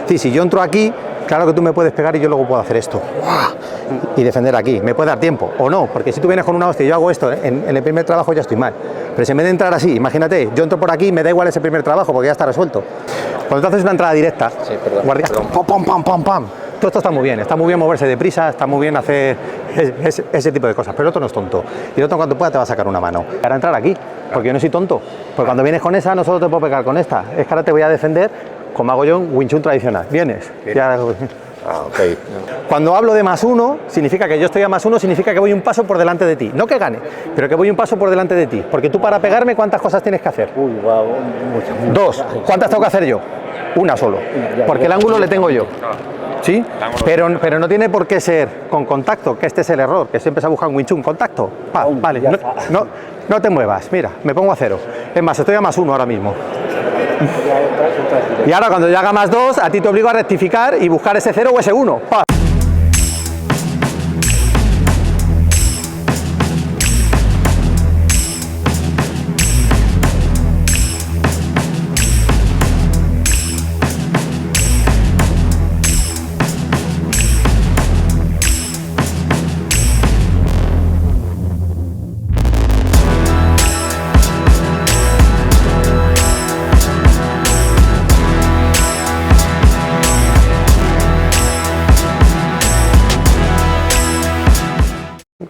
Sí, si yo entro aquí, claro que tú me puedes pegar y yo luego puedo hacer esto. Y defender aquí. Me puede dar tiempo, o no, porque si tú vienes con una hostia y yo hago esto, en el primer trabajo ya estoy mal. Pero si en vez de entrar así, imagínate, yo entro por aquí, me da igual ese primer trabajo, porque ya está resuelto. Cuando tú haces una entrada directa, guardia, pam, pam, pam, pam. Todo esto está muy bien moverse deprisa, está muy bien hacer ese tipo de cosas, pero el otro no es tonto. Y el otro cuando pueda te va a sacar una mano. Para entrar aquí, porque yo no soy tonto. Porque cuando vienes con esa, no solo te puedo pegar con esta, es que ahora te voy a defender como hago yo en Wing Chun tradicional. ¿Vienes? Ya... Okay. Cuando hablo de +1, significa que yo estoy a +1, significa que voy un paso por delante de ti. No que gane, pero que voy un paso por delante de ti. Porque tú para pegarme, ¿cuántas cosas tienes que hacer? Muchas. 2. ¿Cuántas tengo que hacer yo? Una solo. Porque el ángulo le tengo yo. ¿Sí? Pero no tiene por qué ser con contacto, que este es el error, que siempre se ha buscado en Wing Chun. Contacto. Vale. No te muevas. Mira, me pongo a 0. Es más, estoy a +1 ahora mismo. Y ahora cuando yo haga +2, a ti te obligo a rectificar y buscar ese 0 o ese 1.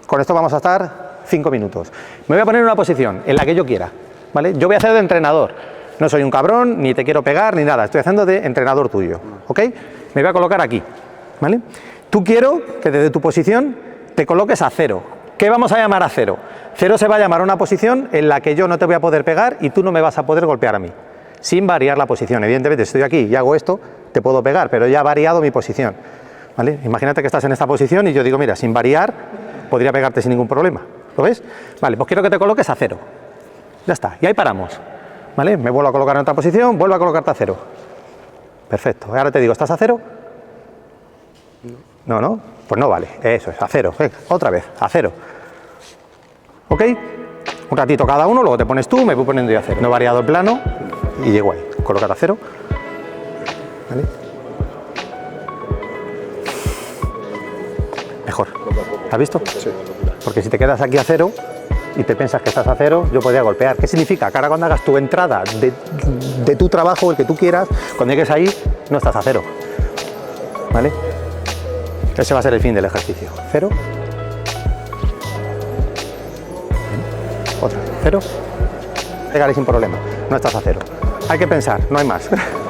Con esto vamos a estar 5 minutos. Me voy a poner en una posición en la que yo quiera, ¿vale? Yo voy a hacer de entrenador. No soy un cabrón, ni te quiero pegar, ni nada. Estoy haciendo de entrenador tuyo, ¿ok? Me voy a colocar aquí, ¿vale? Tú quiero que desde tu posición te coloques a 0. ¿Qué vamos a llamar a 0? 0 se va a llamar a una posición en la que yo no te voy a poder pegar y tú no me vas a poder golpear a mí, sin variar la posición. Evidentemente, si estoy aquí y hago esto, te puedo pegar, pero ya ha variado mi posición, ¿vale? Imagínate que estás en esta posición y yo digo, mira, sin variar, podría pegarte sin ningún problema. ¿Lo ves? Vale, pues quiero que te coloques a 0. Ya está, y ahí paramos. ¿Vale? Me vuelvo a colocar en otra posición, vuelvo a colocarte a 0. Perfecto. Ahora te digo, ¿estás a 0? No. Pues no vale. Eso es, a 0. Venga, otra vez, a 0. ¿Ok? Un ratito cada uno, luego te pones tú, me voy poniendo yo a 0. No he variado el plano y llego ahí. Colocar a 0. ¿Vale? Mejor. ¿Has visto? Sí. Porque si te quedas aquí a 0 y te piensas que estás a 0, yo podría golpear. ¿Qué significa? Que ahora cuando hagas tu entrada de tu trabajo, el que tú quieras, cuando llegues ahí, no estás a 0. ¿Vale? Ese va a ser el fin del ejercicio. 0. Otra. 0. Pegaré sin problema. No estás a 0. Hay que pensar, no hay más.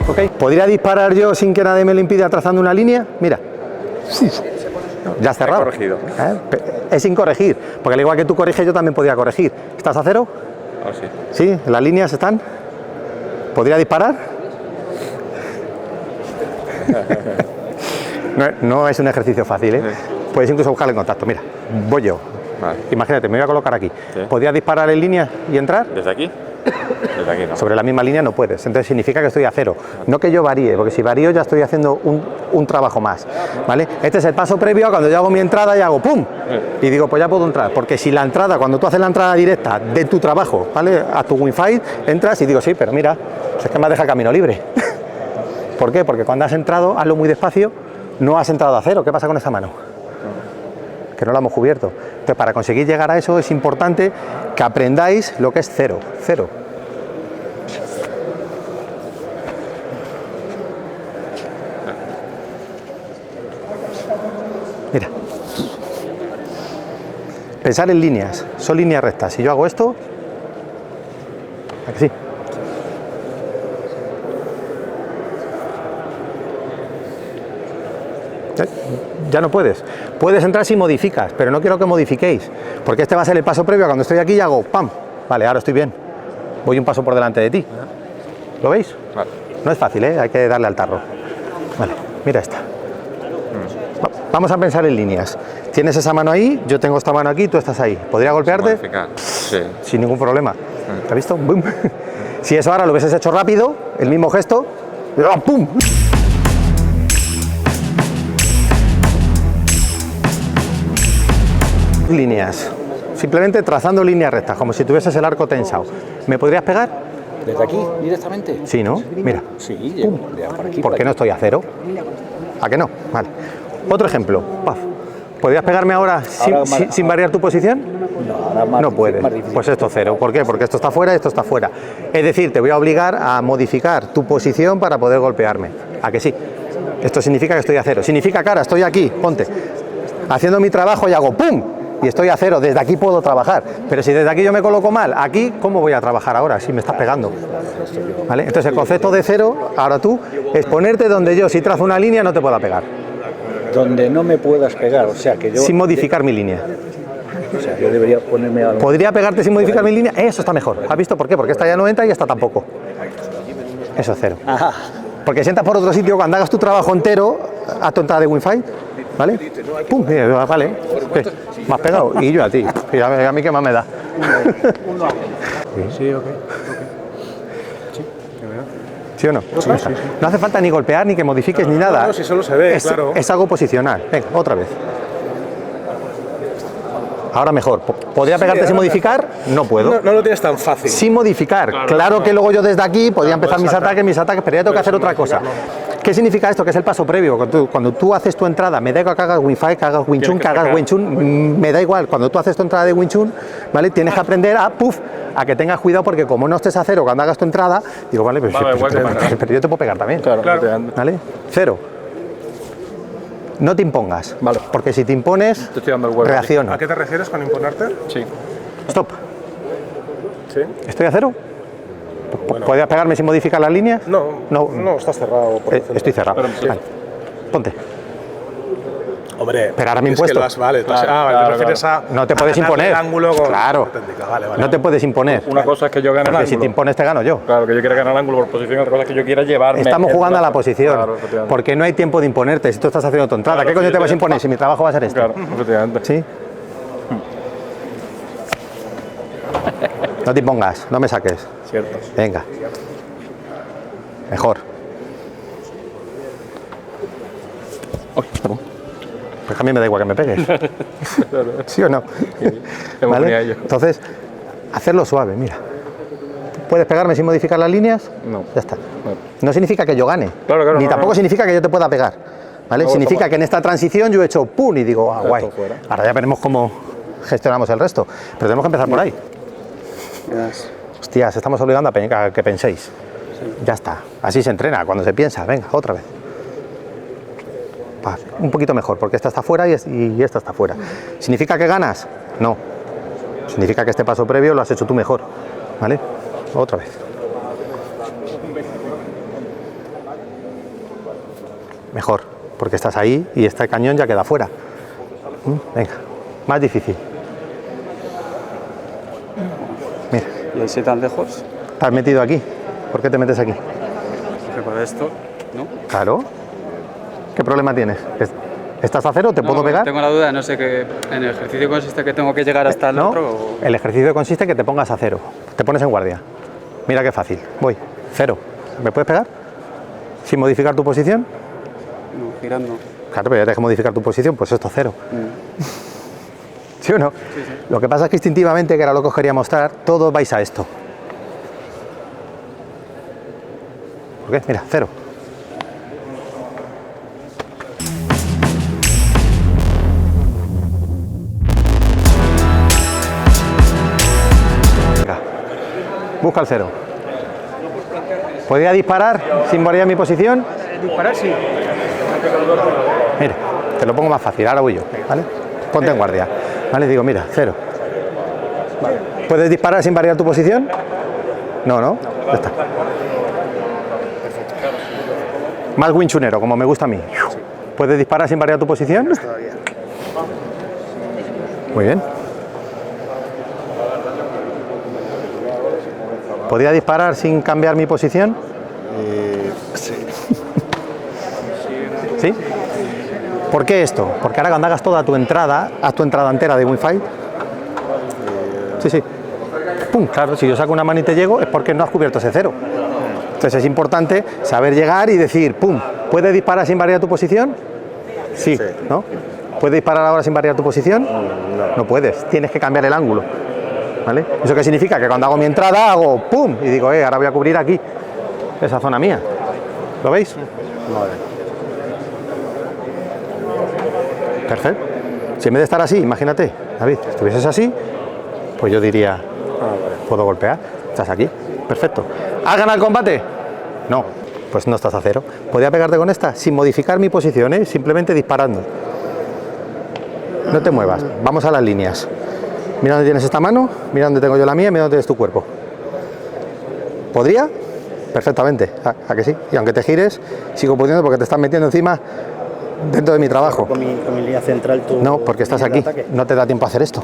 ¿Ok? ¿Podría disparar yo sin que nadie me lo impida trazando una línea? Mira. Sí. Ya has cerrado. Corregido. Es sin corregir, porque al igual que tú corriges, yo también podría corregir. ¿Estás a 0? Oh, sí. ¿Sí? ¿Las líneas están? ¿Podría disparar? No es un ejercicio fácil, ¿eh? Sí. Puedes incluso buscarle en contacto. Mira, voy yo. Vale. Imagínate, me voy a colocar aquí. Sí. ¿Podrías disparar en línea y entrar? ¿Desde aquí? Desde aquí no. Sobre la misma línea no puedes, entonces significa que estoy a 0. No que yo varíe, porque si varío ya estoy haciendo un trabajo más, ¿vale? Este es el paso previo a cuando yo hago mi entrada y hago ¡pum! Y digo, pues ya puedo entrar, porque si la entrada, cuando tú haces la entrada directa de tu trabajo, ¿vale? A tu Wing Fight, entras y digo, sí, pero mira, es que me deja camino libre. ¿Por qué? Porque cuando has entrado, hazlo muy despacio, no has entrado a 0. ¿Qué pasa con esa mano? Que no la hemos cubierto. Entonces, para conseguir llegar a eso es importante que aprendáis lo que es 0. 0. Mira. Pensar en líneas. Son líneas rectas. Si yo hago esto, ¿a que sí? Ya no puedes. Puedes entrar si modificas, pero no quiero que modifiquéis, porque este va a ser el paso previo a cuando estoy aquí y hago ¡pam! Vale, ahora estoy bien. Voy un paso por delante de ti. ¿Lo veis? Vale. No es fácil, ¿eh? Hay que darle al tarro. Vale, mira esta. Vamos a pensar en líneas. Tienes esa mano ahí, yo tengo esta mano aquí, tú estás ahí. ¿Podría golpearte? Sí. Sin ningún problema. ¿Has visto? ¡Bum! Si eso ahora lo hubieses hecho rápido, el mismo gesto, ¡pum! Líneas, simplemente trazando líneas rectas, como si tuvieses el arco tensado. ¿Me podrías pegar? ¿Desde aquí, directamente? Sí, ¿no? Mira. Sí, llego por aquí. ¿Por qué no estoy a 0? ¿A que no? Vale. Otro ejemplo. Paf. ¿Podrías pegarme ahora sin variar tu posición? No, ahora más No puedes. Pues esto 0. ¿Por qué? Porque esto está fuera y esto está fuera. Es decir, te voy a obligar a modificar tu posición para poder golpearme. ¿A que sí? Esto significa que estoy a 0. Significa que ahora estoy aquí, ponte, haciendo mi trabajo y hago ¡pum! Y estoy a 0. Desde aquí puedo trabajar. Pero si desde aquí yo me coloco mal, aquí, ¿cómo voy a trabajar ahora si me estás pegando? ¿Vale? Entonces el concepto de 0, ahora tú, es ponerte donde yo, si trazo una línea, no te pueda pegar. Donde no me puedas pegar, o sea que yo... Sin modificar mi línea. O sea, yo debería ponerme algo... ¿Podría pegarte sin modificar mi línea? Eso está mejor. ¿Has visto por qué? Porque esta ya no entra y esta tampoco. Eso es 0. Ajá. Porque si entras por otro sitio, cuando hagas tu trabajo entero, haz tu entrada de Wi-Fi, ¿vale? ¡Pum! Vale. ¿Qué? Me has pegado. Y yo a ti. Y a mí qué más me da. Sí, ok. ¿Sí o no? Sí, sí. No hace falta ni golpear, ni que modifiques, ni nada. No, si solo se ve, claro. Es algo posicional. Venga, otra vez. Ahora mejor. ¿Podría pegarte sin modificar? No puedo. No lo tienes tan fácil. Sin modificar. Claro que luego yo desde aquí podía empezar mis ataques, pero ya tengo que hacer otra cosa. ¿Qué significa esto? Que es el paso previo. Cuando tú haces tu entrada, me da igual que hagas Wi-Fi, que hagas Wing Chun, que hagas Wing Chun, me da igual. Cuando tú haces tu entrada de Wing Chun, ¿vale? Tienes que aprender a que tengas cuidado, porque como no estés a 0 cuando hagas tu entrada, digo, vale, pero yo te puedo pegar también. Claro. ¿Vale? 0. No te impongas. Vale. Porque si te impones, Te estoy dando el huevo. reacciono. ¿A qué te refieres con imponerte? Sí. Stop. Sí. ¿Estoy a 0? ¿Podrías pegarme sin modificar las líneas? No, estás cerrado. Por el centro. Estoy cerrado. Sí. Vale. Ponte. Hombre, Pero ahora me he es que impuesto. lo has- vale, Claro, vale, claro, te refieres a... No te puedes a ganarle imponer. el ángulo con Claro. técnica. Vale. No te puedes imponer. Una cosa es que yo gane el Porque ángulo. si te impones, te gano yo. Claro, que yo quiera ganar el ángulo por posición, otra cosa es que yo quiera llevarme. Estamos jugando a la posición. Claro, efectivamente. Porque no hay tiempo de imponerte. Si tú estás haciendo tu entrada, Claro, ¿qué coño sí, te vas a sí. imponer si mi trabajo va a ser esto? Claro, efectivamente. ¿Sí? No te impongas, no me saques. Cierto. Venga. Mejor. Uy, perdón. Pues a mí me da igual que me pegues. ¿Sí o no? Me ¿Vale? ponía yo. Entonces, hacerlo suave, mira. ¿Puedes pegarme sin modificar las líneas? No. Ya está. No significa que yo gane. Claro, Ni no, tampoco no. significa que yo te pueda pegar. ¿Vale? No, Significa toma. que en esta transición yo he hecho pum y digo, ah, Esto guay. fuera. Ahora ya veremos cómo gestionamos el resto. Pero tenemos que empezar por ahí. Hostias, estamos obligando a que penséis. Ya está. Así se entrena, cuando se piensa. Venga, otra vez. Un poquito mejor, porque esta está fuera y esta está fuera. ¿Significa que ganas? No. Significa que este paso previo lo has hecho tú mejor. ¿Vale? Otra vez. Mejor, porque estás ahí y este cañón ya queda fuera. Venga, más difícil. Mira, ¿Y ahí tan lejos? te has metido aquí. ¿Por qué te metes aquí? Que para esto, ¿no? Claro. ¿Qué problema tienes? ¿Estás a 0? ¿Te puedo pegar? Tengo la duda, no sé qué. ¿En el ejercicio consiste que tengo que llegar hasta el No, otro? O... el ejercicio consiste en que te pongas a 0. Te pones en guardia. Mira qué fácil. Voy. 0. ¿Me puedes pegar? ¿Sin modificar tu posición? No, girando. Claro, pero ya tienes que modificar tu posición, pues esto es 0. ¿Sí o no? Sí, sí. Lo que pasa es que instintivamente, que era lo que os quería mostrar, todos vais a esto. ¿Por qué? Mira, 0. Venga. Busca el 0. ¿Podría disparar sin variar mi posición? Disparar, sí. Mira, te lo pongo más fácil, ahora voy yo, ¿vale? Ponte en guardia, ¿vale? Digo, mira, 0. ¿Puedes disparar sin variar tu posición? No, ¿no? Ya está. Más Wing Chunero, como me gusta a mí. ¿Puedes disparar sin variar tu posición? Muy bien. ¿Podría disparar sin cambiar mi posición? ¿Sí? ¿Por qué esto? Porque ahora cuando hagas toda tu entrada, haz tu entrada entera de Wi-Fi. Sí. Pum, claro, si yo saco una mano y te llego es porque no has cubierto ese 0. Entonces es importante saber llegar y decir, pum, ¿puedes disparar sin variar tu posición? Sí, ¿no? ¿Puedes disparar ahora sin variar tu posición? No puedes, tienes que cambiar el ángulo. ¿vale? ¿Eso qué significa? Que cuando hago mi entrada hago ¡pum! Y digo, ahora voy a cubrir aquí, esa zona mía. ¿Lo veis? Perfecto. Si en vez de estar así, imagínate, David, estuvieses así, pues yo diría, puedo golpear, estás aquí, perfecto. ¿Has ganado el combate? No, pues no estás a cero. ¿Podría pegarte con esta? Sin modificar mi posición, ¿eh? Simplemente disparando. No te muevas, vamos a las líneas. Mira dónde tienes esta mano, mira dónde tengo yo la mía, mira dónde tienes tu cuerpo. ¿Podría? Perfectamente, ¿a que sí? Y aunque te gires, sigo pudiendo porque te estás metiendo encima dentro de mi trabajo. Con mi línea central tú... No, porque estás aquí, no te da tiempo a hacer esto.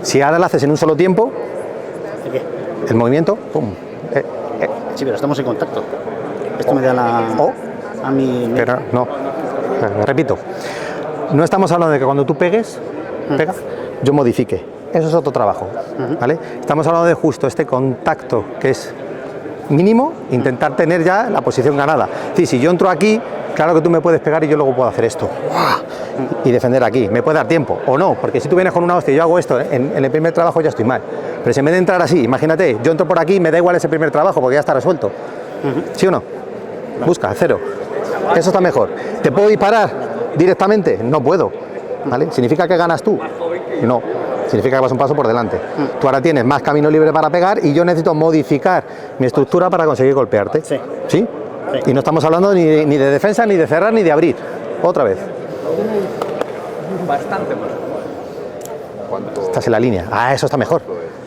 Si ahora lo haces en un solo tiempo, ¿De qué? el movimiento, ¡pum! Sí, pero estamos en contacto. Esto me da a mi... Pero no, repito, no estamos hablando de que cuando tú pegues, pega, yo modifique. Eso es otro trabajo, ¿vale? Estamos hablando de justo este contacto que es mínimo, intentar tener ya la posición ganada. Es decir, si yo entro aquí, claro que tú me puedes pegar y yo luego puedo hacer esto y defender aquí. Me puede dar tiempo o no, porque si tú vienes con una hostia y yo hago esto, en el primer trabajo ya estoy mal. Pero si en vez de entrar así, imagínate, yo entro por aquí, me da igual ese primer trabajo porque ya está resuelto. ¿Sí o no? Busca, cero. Eso está mejor. ¿Te puedo disparar directamente? No puedo. ¿Vale? ¿Significa que ganas tú? No. Significa que vas un paso por delante. Tú ahora tienes más camino libre para pegar y yo necesito modificar mi estructura para conseguir golpearte. Sí. ¿Sí? Y no estamos hablando ni de defensa, ni de cerrar, ni de abrir. Otra vez. Bastante más. Estás en la línea. Ah, eso está mejor.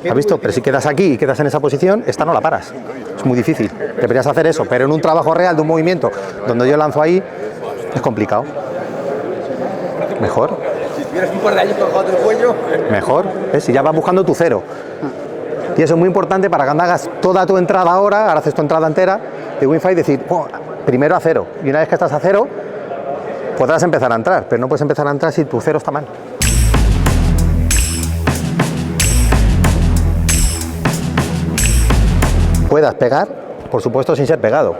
¿Has visto? Pero si quedas aquí y quedas en esa posición, esta no la paras. Es muy difícil. Deberías hacer eso, pero en un trabajo real de un movimiento donde yo lanzo ahí, es complicado. Mejor. Si tuvieras un par de años colgado del cuello... Mejor. Si ya vas buscando tu cero. Y eso es muy importante para cuando hagas toda tu entrada ahora haces tu entrada entera de Winfight, decir, oh, primero a cero. Y una vez que estás a cero, podrás empezar a entrar, pero no puedes empezar a entrar si tu cero está mal. Puedas pegar, por supuesto, sin ser pegado,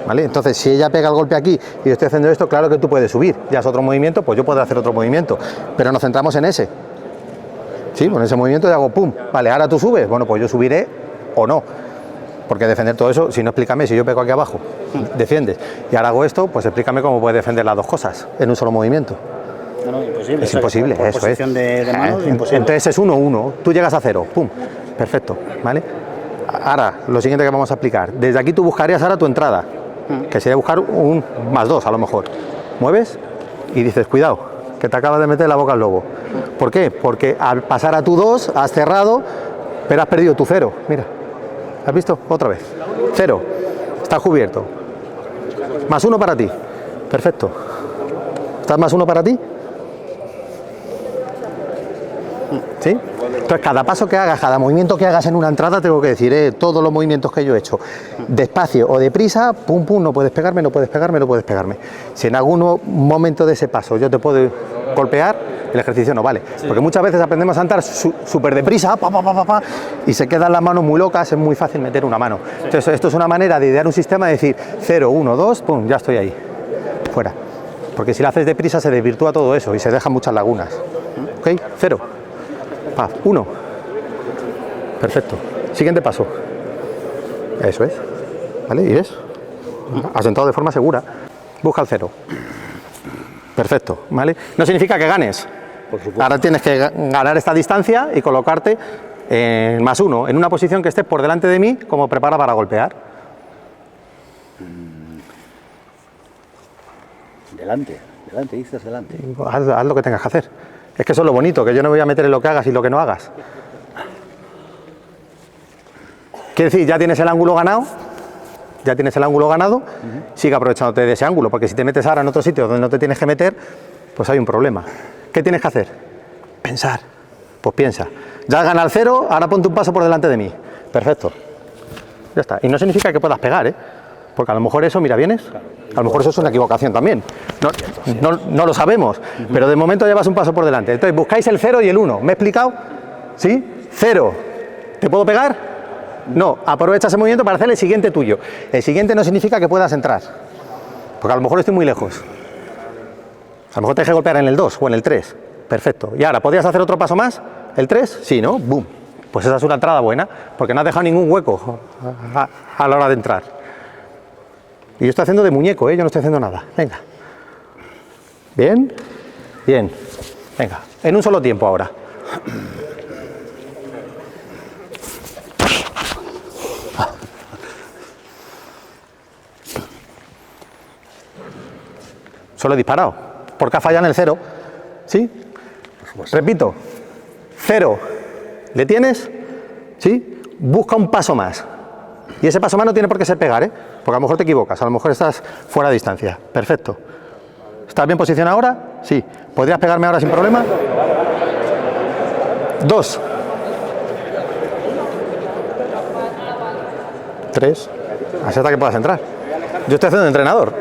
¿vale? Entonces, si ella pega el golpe aquí y yo estoy haciendo esto, claro que tú puedes subir, ya es otro movimiento, pues yo podré hacer otro movimiento, pero nos centramos en ese. Sí, con ese movimiento yo hago pum, vale, ahora tú subes, bueno, pues yo subiré o no, porque defender todo eso, si no, explícame, si yo pego aquí abajo, defiendes, y ahora hago esto, pues explícame cómo puedes defender las dos cosas en un solo movimiento. No, imposible. Es imposible, por eso es. posición de mano, imposible. Entonces es 1-1, tú llegas a 0, pum, perfecto, ¿vale? Ahora, lo siguiente que vamos a aplicar, desde aquí tú buscarías ahora tu entrada, que sería buscar un +2 a lo mejor. Mueves y dices, cuidado, que te acabas de meter la boca al lobo. ¿Por qué? Porque al pasar a tu 2 has cerrado, pero has perdido tu 0. Mira, ¿has visto? Otra vez. 0, está cubierto. +1 para ti, perfecto. ¿Estás +1 para ti? ¿Sí? Entonces, cada paso que hagas, cada movimiento que hagas en una entrada, tengo que decir, todos los movimientos que yo he hecho, despacio o deprisa, pum, pum, no puedes pegarme, no puedes pegarme, no puedes pegarme. Si en algún momento de ese paso yo te puedo golpear, el ejercicio no vale. Sí. Porque muchas veces aprendemos a andar súper deprisa, y se quedan las manos muy locas, es muy fácil meter una mano. Sí. Entonces, esto es una manera de idear un sistema de decir 0, 1, 2, pum, ya estoy ahí, fuera. Porque si lo haces deprisa se desvirtúa todo eso y se dejan muchas lagunas. ¿Ok? 0. 1. Perfecto. Siguiente paso. Eso es. ¿Vale? ¿Y ves? Has entrado de forma segura. Busca el 0. Perfecto. ¿Vale? No significa que ganes. Por supuesto. Ahora tienes que ganar esta distancia y colocarte en +1, en una posición que estés por delante de mí como prepara para golpear. Delante, dices delante. Haz lo que tengas que hacer. Es que eso es lo bonito, que yo no me voy a meter en lo que hagas y lo que no hagas. Quiere decir, ya tienes el ángulo ganado, sigue aprovechándote de ese ángulo, porque si te metes ahora en otro sitio donde no te tienes que meter, pues hay un problema. ¿Qué tienes que hacer? Pensar. Pues piensa. Ya has ganado el 0, ahora ponte un paso por delante de mí. Perfecto. Ya está. Y no significa que puedas pegar, porque a lo mejor eso, mira, vienes, a lo mejor eso es una equivocación también. No lo sabemos, pero de momento llevas un paso por delante. Entonces buscáis el 0 y el 1. ¿Me he explicado? ¿Sí? 0. ¿Te puedo pegar? No. Aprovecha ese movimiento para hacer el siguiente tuyo. El siguiente no significa que puedas entrar, porque a lo mejor estoy muy lejos. A lo mejor te dejé golpear en el 2 o en el 3. Perfecto. Y ahora, ¿podrías hacer otro paso más? ¿El 3? Sí, ¿no? ¡Bum! Pues esa es una entrada buena, porque no has dejado ningún hueco a la hora de entrar. Y yo estoy haciendo de muñeco, yo no estoy haciendo nada. Venga. Bien, bien. Venga, en un solo tiempo ahora. Solo he disparado, porque ha fallado en el 0. ¿Sí? Repito, 0. ¿Le tienes? ¿Sí? Busca un paso más. Y ese paso más no tiene por qué ser pegar, porque a lo mejor te equivocas, a lo mejor estás fuera de distancia. Perfecto. ¿Estás bien posicionado ahora? Sí. ¿Podrías pegarme ahora sin problema? 2. 3. Así hasta que puedas entrar. Yo estoy haciendo de entrenador.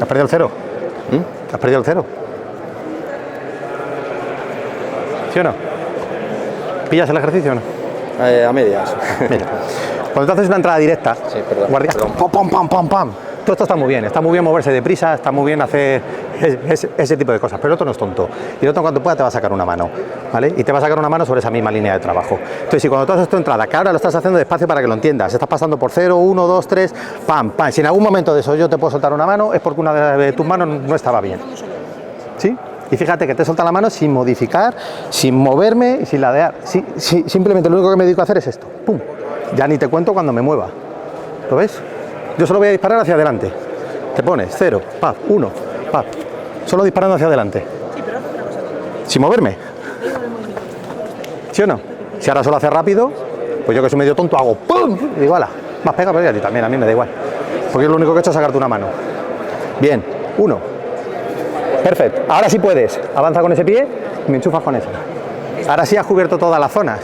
¿Has perdido el 0? ¿Has perdido el 0? ¿Sí o no? ¿Pillas el ejercicio o no? A medias. Mira, cuando tú haces una entrada directa, Sí, perdón. guardia, pam, pam, pam, pam, pam. Todo esto está muy bien moverse deprisa, está muy bien hacer ese tipo de cosas, pero el otro no es tonto. Y el otro, cuando pueda, te va a sacar una mano, ¿vale? Y te va a sacar una mano sobre esa misma línea de trabajo. Entonces, si cuando tú haces tu entrada, que ahora lo estás haciendo despacio para que lo entiendas, estás pasando por 0, 1, 2, 3, pam, pam. Si en algún momento de eso yo te puedo soltar una mano, es porque una de tus manos no estaba bien. ¿Sí? Y fíjate que te suelta la mano sin modificar, sin moverme y sin ladear. Simplemente lo único que me dedico a hacer es esto. ¡Pum! Ya ni te cuento cuando me mueva. ¿Lo ves? Yo solo voy a disparar hacia adelante. Te pones 0, pap, 1, pap. Solo disparando hacia adelante. Sin moverme. ¿Sí o no? Si ahora solo hace rápido, pues yo que soy medio tonto hago ¡pum! Y digo, ala, más pega, pero ya a ti también, a mí me da igual. Porque lo único que he hecho es sacarte una mano. Bien, 1. Perfecto. Ahora sí puedes. Avanza con ese pie y me enchufas con ese. Ahora sí has cubierto todas las zonas.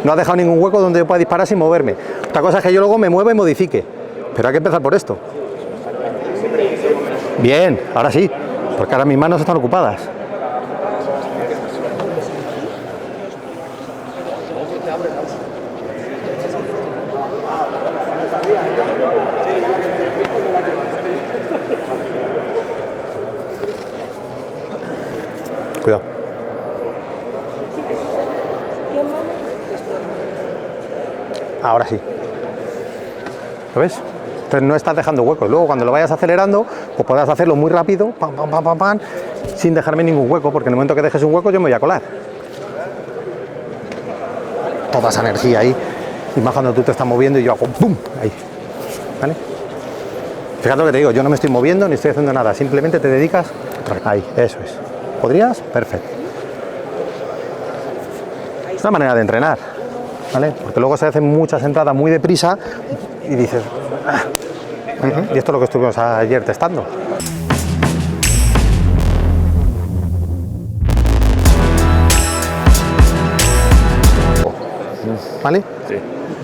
No has dejado ningún hueco donde yo pueda disparar sin moverme. Otra cosa es que yo luego me mueva y modifique. Pero hay que empezar por esto. Bien, ahora sí. Porque ahora mis manos están ocupadas. Cuidado. Ahora sí. ¿Lo ves? Entonces no estás dejando huecos. Luego cuando lo vayas acelerando, pues podrás hacerlo muy rápido, pam, pam, pam, pam, pam, sin dejarme ningún hueco, porque en el momento que dejes un hueco yo me voy a colar. Toda esa energía ahí. Y más cuando tú te estás moviendo y yo hago ¡pum! Ahí. ¿Vale? Fíjate lo que te digo, yo no me estoy moviendo ni estoy haciendo nada, simplemente te dedicas ahí, eso es. ¿Podrías? Perfecto. Es una manera de entrenar, ¿vale? Porque luego se hacen muchas entradas muy deprisa y dices, ¡ah! Y esto es lo que estuvimos ayer testando. ¿Vale? Sí.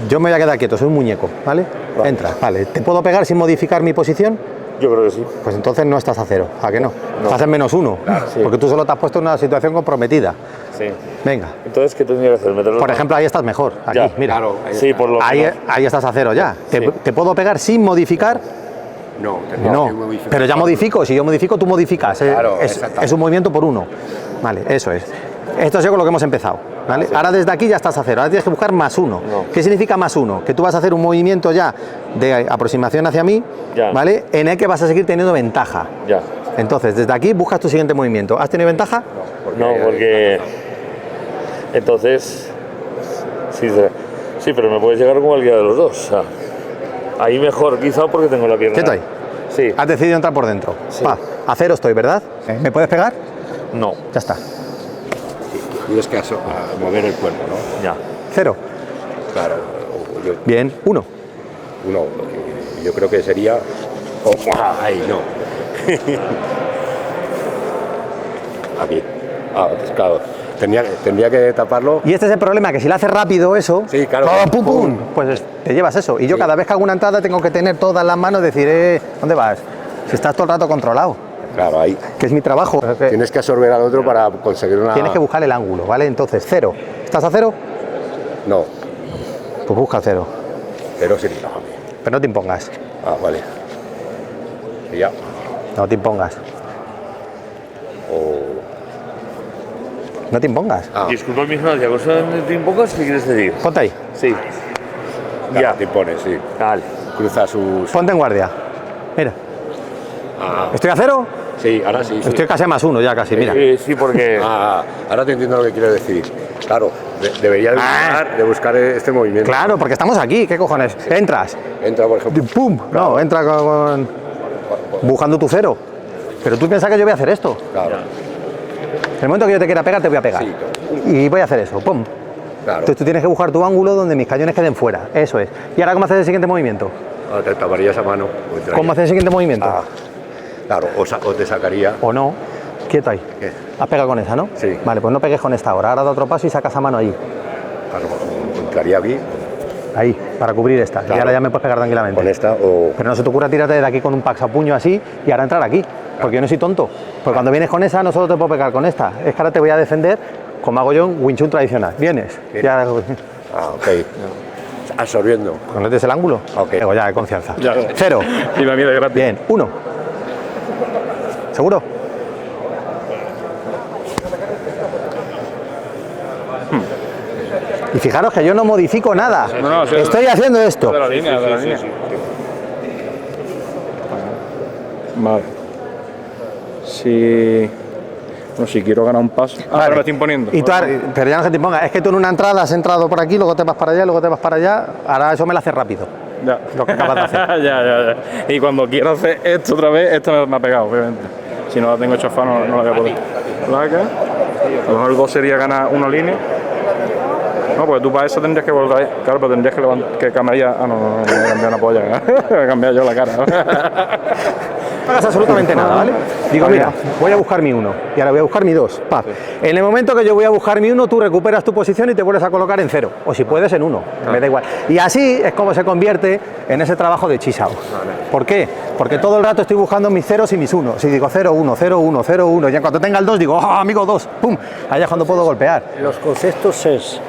Yo me voy a quedar quieto, soy un muñeco, ¿vale? Entra, vale. ¿Te puedo pegar sin modificar mi posición? Yo creo que sí. Pues entonces no estás a 0, ¿a que no? Estás en -1, sí. porque tú solo te has puesto en una situación comprometida. Sí. Venga, Entonces, ¿qué tendría que hacer? ¿Meterlo por más? ejemplo, ahí estás mejor, aquí, Ya, mira. Claro, Sí, por lo Ahí, menos. ahí estás a 0 ya. Sí. ¿Te puedo pegar sin modificar? no, tendría que No, modificar. pero ya modifico. Si yo modifico, tú modificas. Claro, es exactamente. un movimiento por 1. Vale, eso es. Esto es con lo que hemos empezado. ¿Vale? Ahora desde aquí ya estás a 0. Ahora tienes que buscar +1. No. ¿Qué significa +1? Que tú vas a hacer un movimiento ya de aproximación hacia mí, Ya. ¿vale? En el que vas a seguir teniendo ventaja. Ya. Entonces, desde aquí buscas tu siguiente movimiento. ¿Has tenido ventaja? No, porque. Entonces. Sí, pero me puedes llegar con cualquiera de los dos. O sea, ahí mejor, quizá porque tengo la pierna. ¿Quieto ahí? Sí. Has decidido entrar por dentro. Va, a 0 estoy, ¿verdad? ¿Me puedes pegar? No. Ya está. Tienes que mover el cuerpo, ¿no? Ya. 0. Claro. Yo, Bien, 1. uno, yo creo que sería... ahí, no. Aquí. Pues claro. Tendría que taparlo. Y este es el problema, que si lo haces rápido eso, Sí, claro. ¡pum, pum! Pues te llevas eso. Y yo cada vez que hago una entrada tengo que tener todas las manos y decir, ¿dónde vas? Si estás todo el rato controlado, Claro, ahí. que es mi trabajo. Tienes que absorber al otro para conseguir una... Tienes que buscar el ángulo, ¿vale? Entonces, 0. ¿Estás a 0? No, Pues busca 0. pero sí. Pero no te impongas. Vale. Y ya. No te impongas. No te impongas. Disculpa mi ignorancia, ¿cosa te impongas? ¿Qué quieres decir? Ponte ahí. Sí. Ya, te impones, sí. Vale. Cruza sus... Ponte en guardia. Mira. Ah, ¿Estoy a 0? sí, ahora sí. sí. Estoy casi a +1 ya casi, mira. Sí, porque... Ah, ahora te entiendo lo que quieres decir. Claro, debería de buscar este movimiento. Claro, porque estamos aquí, ¿qué cojones? Entras. Entra, por ejemplo. ¡Pum! No, entra buscando tu 0. Pero tú piensas que yo voy a hacer esto. Claro, En el momento que yo te quiera pegar, te voy a pegar. Sí. Y voy a hacer eso, ¡pum! claro. Entonces tú tienes que buscar tu ángulo donde mis cañones queden fuera. Eso es. ¿Y ahora cómo haces el siguiente movimiento? Ah, te taparías a mano. o entrarías. ¿Cómo haces el siguiente movimiento? Ah, claro, o te sacaría. ¿O no? Quieto ahí. ¿Qué? Has pegado con esa, ¿no? Sí. Vale, pues no pegues con esta ahora. Ahora da otro paso y sacas a mano ahí. Claro, entraría aquí Ahí, para cubrir esta. Y Claro. ahora ya me puedes pegar tranquilamente. con esta o. Pero no se te ocurra tirarte de aquí con un pax a puño así y ahora entrar aquí. Porque yo no soy tonto. Porque cuando vienes con esa no solo te puedo pegar con esta. Es que ahora te voy a defender como hago yo en Wing Chun tradicional. ¿Vienes? Ya, Ah, ok. Absorbiendo. ¿conoces el ángulo? Ok. Luego ya de confianza. Ya. 0. Y la mía de gratis. Bien. 1. ¿Seguro? Y fijaros que yo no modifico nada. No, sí, Estoy haciendo esto. De la línea, de la línea. Vale. Si... Bueno, si quiero ganar un paso... Ah, Vale. pero me estoy imponiendo. Y tú, pero ya no se te imponga. Es que tú en una entrada has entrado por aquí, luego te vas para allá, luego te vas para allá. Ahora eso me lo hace rápido. Ya. Lo que acabas de hacer. ya. Y cuando quiero hacer esto otra vez, esto me ha pegado, obviamente. Si no la tengo chafada, no la voy a poder. Placa. A lo mejor el 2 sería ganar una línea. No, porque tú para eso tendrías que volver. Claro, pero tendrías que cambiar. Ah, no, voy a cambiar una polla. Voy a cambiar yo la cara. No hagas absolutamente nada, ¿vale? Digo, mira, voy a buscar mi 1 y ahora voy a buscar mi 2. En el momento que yo voy a buscar mi 1, tú recuperas tu posición y te vuelves a colocar en 0. O si puedes, en 1. Me da igual. Y así es como se convierte en ese trabajo de chisao. ¿Por qué? Porque todo el rato estoy buscando mis ceros y mis 1. Si digo 0, 1, 0, 1, 0, 1, y en cuanto tenga el 2 digo, ¡oh, amigo 2! ¡Pum! Allá es cuando puedo golpear. Los conceptos es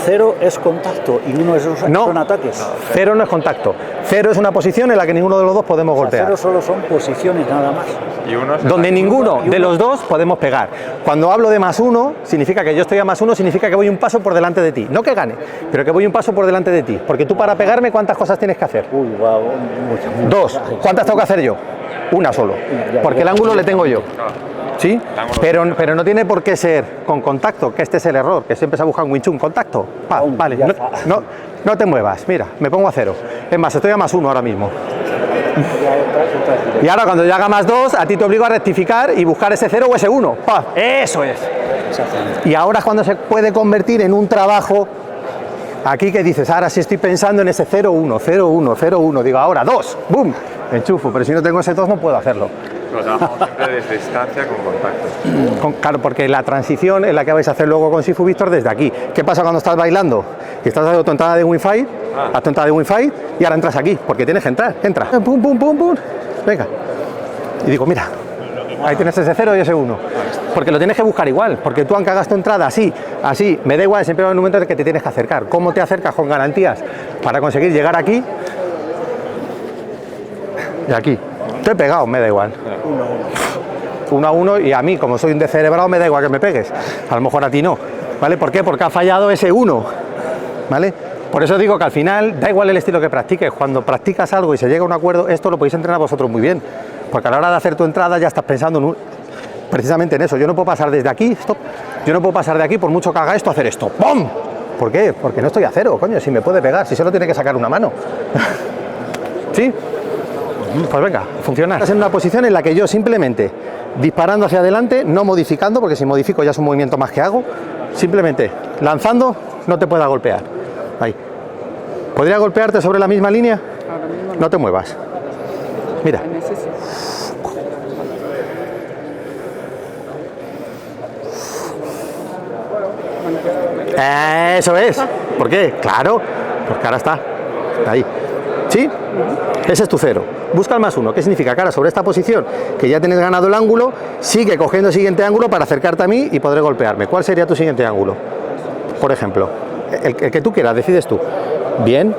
0 es contacto y 1 No. son ataques. 0 no es contacto. 0 es una posición en la que ninguno de los dos podemos golpear. 0 solo son posiciones nada más. Donde ninguno de los dos podemos pegar. Cuando hablo de +1, significa que yo estoy a +1, significa que voy un paso por delante de ti. No que gane, pero que voy un paso por delante de ti. Porque tú para pegarme, ¿cuántas cosas tienes que hacer? Uy, va, muchas. 2. ¿Cuántas tengo que hacer yo? Una solo. Porque el ángulo le tengo yo. ¿Sí? Pero no tiene por qué ser con contacto, que este es el error, que siempre se ha buscado en Wing Chun. Contacto. Vale. No te muevas. Mira, me pongo a 0. Es más, estoy a +1 ahora mismo. Y ahora cuando yo haga +2, a ti te obligo a rectificar y buscar ese 0 o ese 1. Eso es. Y ahora es cuando se puede convertir en un trabajo. Aquí que dices, ahora sí estoy pensando en ese 0, 1, 0, 1, 0, 1. Digo, ahora 2. ¡Bum! Enchufo. Pero si no tengo ese 2 no puedo hacerlo. Lo trabajamos siempre desde distancia con contacto. Claro, porque la transición es la que vais a hacer luego con Sifu Víctor desde aquí. ¿Qué pasa cuando estás bailando? Y estás haciendo tu entrada de Wing Fight, haz tu entrada de Wing Fight y ahora entras aquí, porque tienes que entrar. Entra. Pum, pum, pum, pum. Venga. Y digo, mira, ahí tienes ese 0 y ese 1. Porque lo tienes que buscar igual, porque tú aunque hagas tu entrada así, me da igual, siempre va a un momento en el que te tienes que acercar. ¿Cómo te acercas con garantías para conseguir llegar aquí? Y aquí. Te he pegado, me da igual. 1 a 1 y a mí, como soy un descerebrado, me da igual que me pegues. A lo mejor a ti no. ¿Vale? ¿Por qué? Porque ha fallado ese 1. ¿Vale? Por eso digo que al final da igual el estilo que practiques. Cuando practicas algo y se llega a un acuerdo, esto lo podéis entrenar vosotros muy bien. Porque a la hora de hacer tu entrada ya estás pensando precisamente en eso. Yo no puedo pasar desde aquí, stop. Yo no puedo pasar de aquí, por mucho que haga esto, hacer esto. ¡Pum! ¿Por qué? Porque no estoy a 0, coño. Si me puede pegar, si solo tiene que sacar una mano. ¿Sí? Pues venga, funciona. Estás en una posición en la que yo simplemente disparando hacia adelante, no modificando, porque si modifico ya es un movimiento más que hago, simplemente lanzando, no te pueda golpear. Ahí. ¿Podría golpearte sobre la misma línea? No te muevas. Mira. Eso es. ¿Por qué? Claro, porque ahora está. Ahí. ¿Sí? Ese es tu 0. Busca el +1. ¿Qué significa? Que ahora sobre esta posición, que ya tienes ganado el ángulo, sigue cogiendo el siguiente ángulo para acercarte a mí y podré golpearme. ¿Cuál sería tu siguiente ángulo? Por ejemplo, el que tú quieras, decides tú. Bien,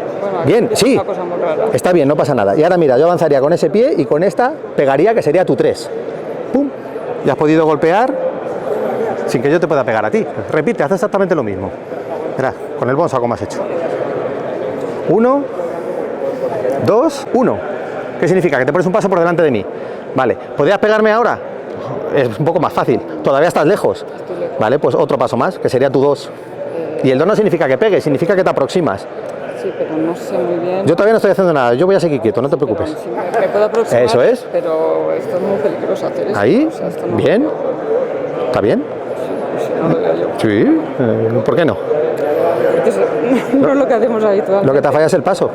bien, sí. Está bien, no pasa nada. Y ahora mira, yo avanzaría con ese pie y con esta pegaría, que sería tu 3. ¡Pum! Ya has podido golpear sin que yo te pueda pegar a ti. Repite, haz exactamente lo mismo. Verás, con el bonsaco como has hecho. 1, 2, 1. ¿Qué significa? Que te pones un paso por delante de mí. Vale, ¿podrías pegarme ahora? Es un poco más fácil. Todavía estás lejos. Vale, pues otro paso más, que sería tu 2. Y el 2 no significa que pegues, significa que te aproximas. Sí, pero no sé muy bien. Yo todavía no estoy haciendo nada, yo voy a seguir quieto, no te preocupes. Sí, me puedo aproximar. Eso es. Pero esto es muy peligroso hacer esto. Ahí, O sea, esto no- bien. ¿Está bien? Si no lo veo yo. Sí, ¿por qué no? No es lo que hacemos habitualmente. Lo que te falla es el paso.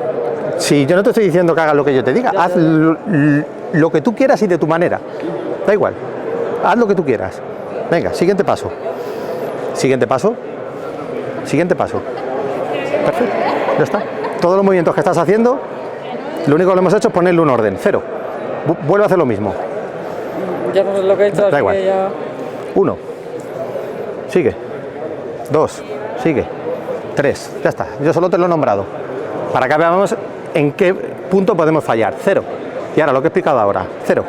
Si yo no te estoy diciendo que hagas lo que yo te diga, haz lo que tú quieras y de tu manera. Da igual, haz lo que tú quieras. Venga, siguiente paso. Siguiente paso. Siguiente paso. Perfecto, ya está. Todos los movimientos que estás haciendo, lo único que lo hemos hecho es ponerle un orden, 0. Vuelve a hacer lo mismo. Ya no sé lo que he hecho, así Da igual. que ya... 1. Sigue. 2. Sigue. 3. Ya está. Yo solo te lo he nombrado. Para que veamos en qué punto podemos fallar. 0. Y ahora lo que he explicado ahora. 0.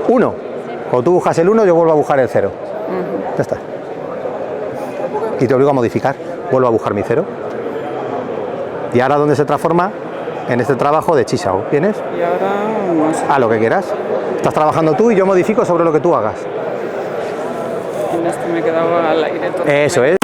1. Cuando tú buscas el 1, yo vuelvo a buscar el 0. Ya está. Y te obligo a modificar. Vuelvo a buscar mi 0. Y ahora, ¿dónde se transforma? En este trabajo de Chisao. ¿Vienes? Y ahora no sé. A lo que quieras. Estás trabajando tú y yo modifico sobre lo que tú hagas. En esto me he quedado al aire todo. Eso es.